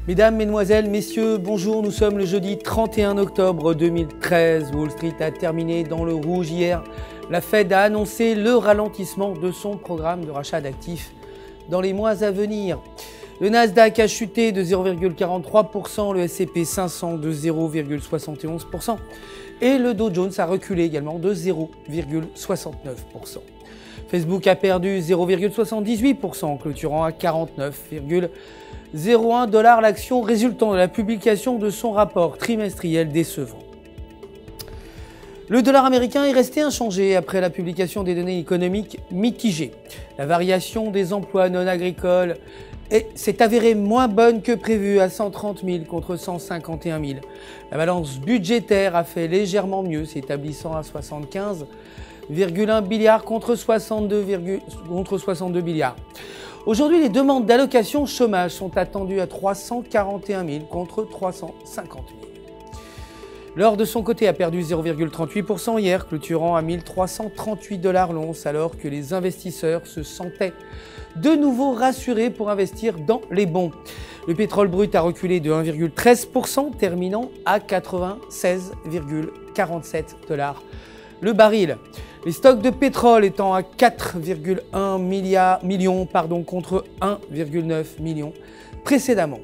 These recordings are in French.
Mesdames, Mesdemoiselles, Messieurs, bonjour, nous sommes le jeudi 31 octobre 2013. Wall Street a terminé dans le rouge hier. La Fed a annoncé le ralentissement de son programme de rachat d'actifs dans les mois à venir. Le Nasdaq a chuté de 0,43%, le S&P 500 de 0,71% et le Dow Jones a reculé également de 0,69%. Facebook a perdu 0,78%, clôturant à 49,01 $ l'action, résultant de la publication de son rapport trimestriel décevant. Le dollar américain est resté inchangé après la publication des données économiques mitigées. La variation des emplois non agricoles s'est avérée moins bonne que prévu à 130 000 contre 151 000. La balance budgétaire a fait légèrement mieux, s'établissant à 75,1 milliards contre 62 milliards. Aujourd'hui, les demandes d'allocation chômage sont attendues à 341 000 contre 350 000. L'or de son côté a perdu 0,38% hier, clôturant à 1 338 $ l'once, alors que les investisseurs se sentaient de nouveau rassurés pour investir dans les bons. Le pétrole brut a reculé de 1,13%, terminant à 96,47 $ le baril. Les stocks de pétrole étant à 4,1 millions contre 1,9 million précédemment.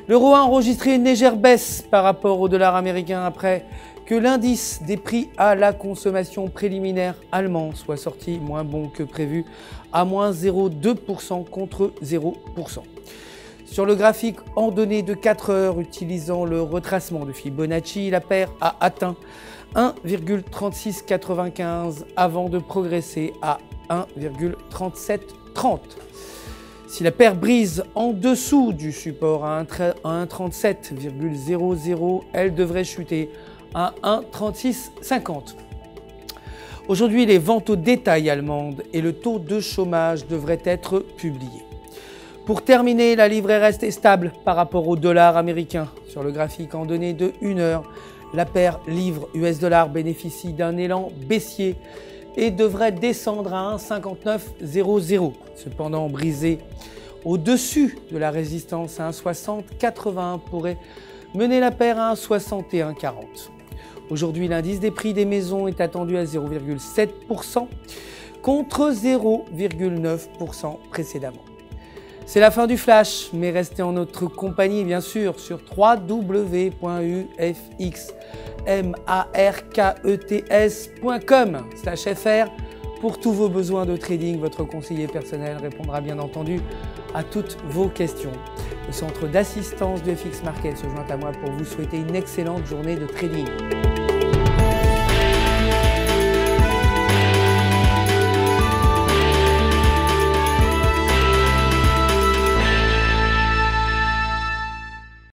L'euro a enregistré une légère baisse par rapport au dollar américain après que l'indice des prix à la consommation préliminaire allemand soit sorti moins bon que prévu à moins 0,2% contre 0%. Sur le graphique en données de 4 heures utilisant le retracement de Fibonacci, la paire a atteint 1,3695 avant de progresser à 1,3730. Si la paire brise en dessous du support à 1,37,00, elle devrait chuter à 1,3650. Aujourd'hui, les ventes au détail allemandes et le taux de chômage devraient être publiés. Pour terminer, la livre est restée stable par rapport au dollar américain. Sur le graphique en données de 1 heure, la paire livre US dollar bénéficie d'un élan baissier et devrait descendre à 1,5900. Cependant, brisé au-dessus de la résistance à 1,6081 pourrait mener la paire à 1,6140. Aujourd'hui, l'indice des prix des maisons est attendu à 0,7% contre 0,9% précédemment. C'est la fin du flash, mais restez en notre compagnie bien sûr sur www.ufxmarkets.com/fr pour tous vos besoins de trading. Votre conseiller personnel répondra bien entendu à toutes vos questions. Le centre d'assistance de FX Markets se joint à moi pour vous souhaiter une excellente journée de trading.